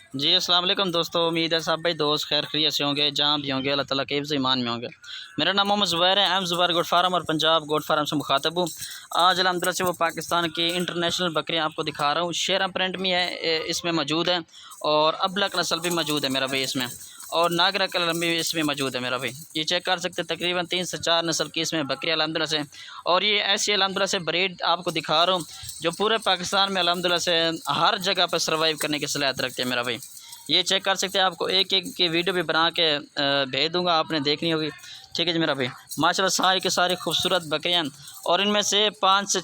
जी अस्सलाम वालेकुम दोस्तों, उम्मीद है सब भाई दोस्त खैर खैरियत से होंगे, जहाँ भी होंगे अल्लाह ताला के हिफ्ज़ ईमान में होंगे। मेरा नाम मोहम्मद ज़ुबैर है, एम ज़ुबैर गोट फार्म और पंजाब गोट फार्म से मुखातब हूँ। आज अल्हम्दुलिल्लाह से वो पाकिस्तान की इंटरनेशनल बकरियाँ आपको दिखा रहा हूँ। शेरा प्रिंट में है, इसमें मौजूद है और अबलक नस्ल भी मौजूद है मेरा भाई इसमें, और नागरा कलर भी इसमें मौजूद है मेरा भाई। ये चेक कर सकते हैं, तकरीबन 3 से 4 नस्ल की इसमें बकरियाँ अल्हम्दुलिल्लाह से। और ये ऐसी अल्हम्दुलिल्लाह से ब्रीड आपको दिखा रहा हूँ जो पूरे पाकिस्तान में अल्हम्दुलिल्लाह से हर जगह पर सर्वाइव करने की सलाहियत रखते हैं मेरा भाई। ये चेक कर सकते हैं, आपको एक एक की वीडियो भी बना के भेज दूंगा, आपने देखनी होगी। ठीक है जी मेरा भाई, माशाल्लाह सारी की सारी खूबसूरत बकरियाँ, और इनमें से 5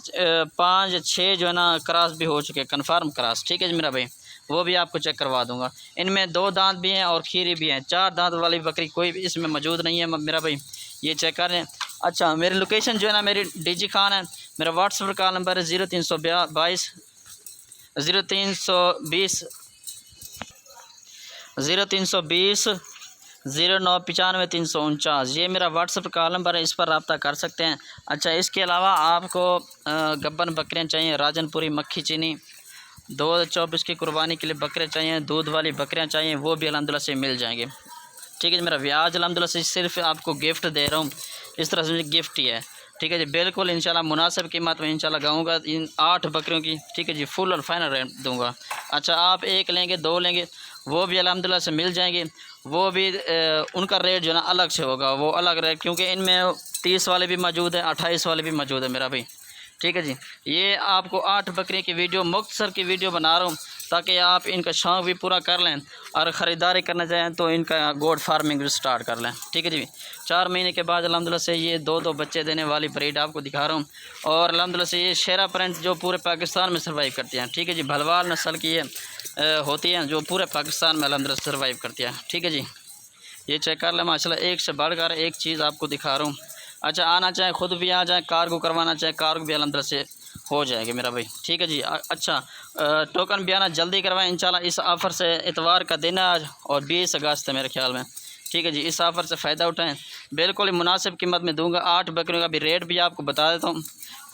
6 जो है ना क्रॉस भी हो चुके हैं, कन्फर्म क्रॉस। ठीक है जी मेरा भाई, वो भी आपको चेक करवा दूंगा। इनमें 2 दांत भी हैं और खीरी भी हैं। 4 दांत वाली बकरी कोई भी इसमें मौजूद नहीं है मेरा भाई, ये चेक कर रहे हैं। अच्छा, मेरी लोकेशन जो है ना, मेरी डीजी खान है। मेरा व्हाट्सएप का नंबर है 0322 0320 0995 ये मेरा व्हाट्सअप का नंबर है, इस पर रब्ता कर सकते हैं। अच्छा, इसके अलावा आपको गब्बन बकरियाँ चाहिए, राजनपुरी मक्खी चीनी 2024 की कुर्बानी के लिए बकरे चाहिए, दूध वाली बकरियाँ चाहिए, वो भी अल्हम्दुलिल्लाह से मिल जाएंगे। ठीक है जी मेरा व्याज अल्हम्दुलिल्लाह से सिर्फ आपको गिफ्ट दे रहा हूँ, इस तरह से गिफ्ट ही है। ठीक है जी, बिल्कुल इंशाल्लाह मुनासिब कीमत में इंशाल्लाह गाऊँगा इन 8 बकरियों की। ठीक है जी, फुल और फाइनल रेट दूँगा। अच्छा, आप 1 लेंगे 2 लेंगे, वो भी अल्हम्दुलिल्लाह से मिल जाएंगे। वो भी उनका रेट जो है ना अलग से होगा, वो अलग रेट, क्योंकि इनमें 30 वाले भी मौजूद हैं, 28 वाले भी मौजूद है मेरा भाई। ठीक है जी, ये आपको 8 बकरी की वीडियो, मुख्तसर की वीडियो बना रहा हूँ ताकि आप इनका शौक़ भी पूरा कर लें और ख़रीदारी करना चाहें तो इनका गोट फार्मिंग भी स्टार्ट कर लें। ठीक है जी, 4 महीने के बाद अल्हम्दुलिल्लाह से ये 2 बच्चे देने वाली ब्रीड आपको दिखा रहा हूँ। और अल्हम्दुलिल्लाह से ये शेरा प्रिंट जो पूरे पाकिस्तान में सर्वाइव करती हैं। ठीक है जी, भलवाल नस्ल की ये होती हैं जो पूरे पाकिस्तान में अल्हम्दुलिल्लाह सर्वाइव करती है। ठीक है जी, ये चेक कर लें, माशाल्लाह एक से बढ़कर एक चीज़ आपको दिखा रहा हूँ। अच्छा, आना चाहे ख़ुद भी आ जाए, कार्गो करवाना चाहे कार्गो भी अल्हम्दुलिल्लाह से हो जाएगी मेरा भाई। ठीक है जी। अच्छा, टोकन भी आना जल्दी करवाएं इंशाल्लाह। इस ऑफ़र से इतवार का दिन है आज और 20 अगस्त है मेरे ख्याल में। ठीक है जी, इस ऑफ़र से फ़ायदा उठाएं, बिल्कुल ही मुनासिब कीमत में दूंगा। 8 बकरियों का भी रेट भी आपको बता देता हूँ,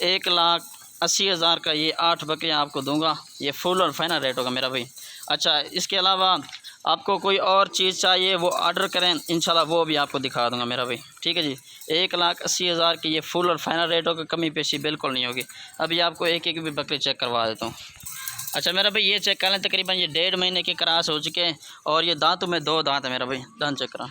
1,80,000 का ये 8 बकरियाँ आपको दूंगा। ये फुल और फाइनल रेट होगा मेरा भाई। अच्छा, इसके अलावा आपको कोई और चीज़ चाहिए वो ऑर्डर करें, इंशाल्लाह वो भी आपको दिखा दूंगा मेरा भाई। ठीक है जी, 1,80,000 की ये फुल और फाइनल रेट होगा, कमी पेशी बिल्कुल नहीं होगी। अभी आपको एक एक भी बकरी चेक करवा देता हूँ। अच्छा मेरा भाई, ये चेक कर लें, तकरीबन ये 1.5 महीने के क्रॉस हो चुके हैं और ये दांतों में 2 दांत है मेरा भाई। दांत चेक करा,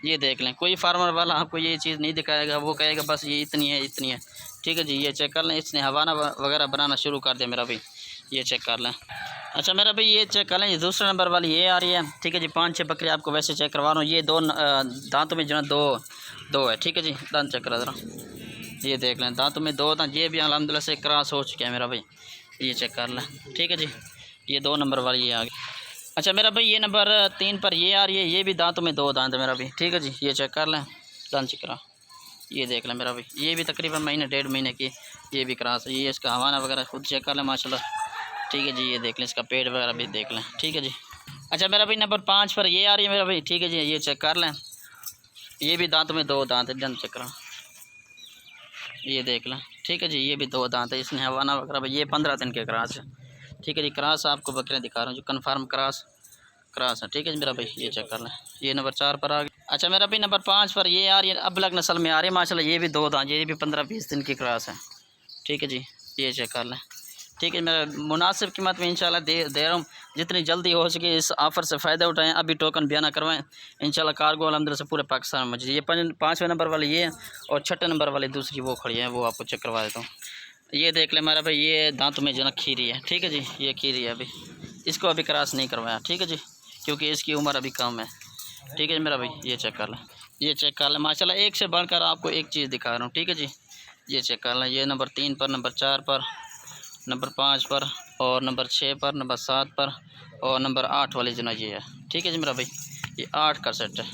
ये देख लें। कोई फार्मर वाला आपको ये चीज़ नहीं दिखाएगा, वो कहेगा बस ये इतनी है इतनी है। ठीक है जी, ये चेक कर लें। इसने हवाना वगैरह बनाना शुरू कर दिया मेरा भाई, ये चेक कर लें। अच्छा मेरा भाई, ये चेक कर लें, ये दूसरे नंबर वाली ये आ रही है। ठीक है जी, 5-6 बकरी आपको वैसे चेक करवा रहा हूँ। ये 2 दांतों में जो है दो है। ठीक है जी, दांत चेक करा ज़रा, ये देख लें, दांतों में 2 दांत, ये भी अल्हम्दुलिल्लाह से क्रॉस हो चुके हैं मेरा भाई, ये चेक कर लें। ठीक है जी, ये 2 नंबर वाली ये आ गई। अच्छा मेरा भाई, ये नंबर 3 पर ये आ रही है, ये भी दांतों में 2 दांत है मेरा भाई। ठीक है जी, ये चेक कर लें, दांत चेक करा, ये देख लें मेरा भाई। ये भी तकरीबन महीने 1.5 महीने की ये भी क्रॉस है। ये इसका हवाना वगैरह खुद चेक कर लें माशाल्लाह। ठीक है जी, ये देख लें, इसका पेट वगैरह भी देख लें। ठीक है जी। अच्छा मेरा भाई, नंबर 5 पर ये आ रही है मेरा भाई। ठीक है जी, ये चेक कर लें, ये भी दांतों में 2 दांत है, दांत चेक करा, ये देख लें। ठीक है जी, ये भी 2 दांत है, इसने हवाना वगैरह भाई। ये 15 दिन के क्रॉस है। ठीक है जी, क्रॉस आपको बकरियाँ दिखा रहा हूँ जो कन्फर्म क्रॉस है। ठीक है जी मेरा भाई, ये चेक कर लें, ये नंबर 4 पर आ गई। अच्छा मेरा भाई, नंबर 5 पर ये आ रही है, अबलग नस्ल में आ रही है माशाल्लाह। ये भी 2 दांत, ये भी 15-20 दिन की क्रॉस है। ठीक है जी, ये चेक कर लें। ठीक है, मैं मुनासिब कीमत में इंशाल्लाह दे रहा हूँ। जितनी जल्दी हो सके इस ऑफ़र से फ़ायदा उठाएं, अभी टोकन बयाना करवाएं इंशाल्लाह। कार्गो अल्हम्दुलिल्लाह से पूरे पाकिस्तान में मौजूद। ये 5वें नंबर वाली ये है और 6ठे नंबर वाली दूसरी वो खड़ी है, वो आपको चेक करवा देता हूँ। ये देख लें मेरा भाई, ये दांतों में जो ना खीरी है। ठीक है जी, ये खीरी है, अभी इसको अभी क्रॉस नहीं करवाया। ठीक है जी, क्योंकि इसकी उम्र अभी कम है। ठीक है जी मेरा भाई, ये चेक कर लें, ये चेक कर लें माशाल्लाह। एक से बढ़कर आपको एक चीज़ दिखा रहा हूँ। ठीक है जी, ये चेक कर लें, ये नंबर 3 पर, नंबर 4 पर, नंबर 5 पर और नंबर 6 पर, नंबर 7 पर और नंबर 8 वाली जना ये है। ठीक है जी मेरा भाई, ये 8 का सेट है।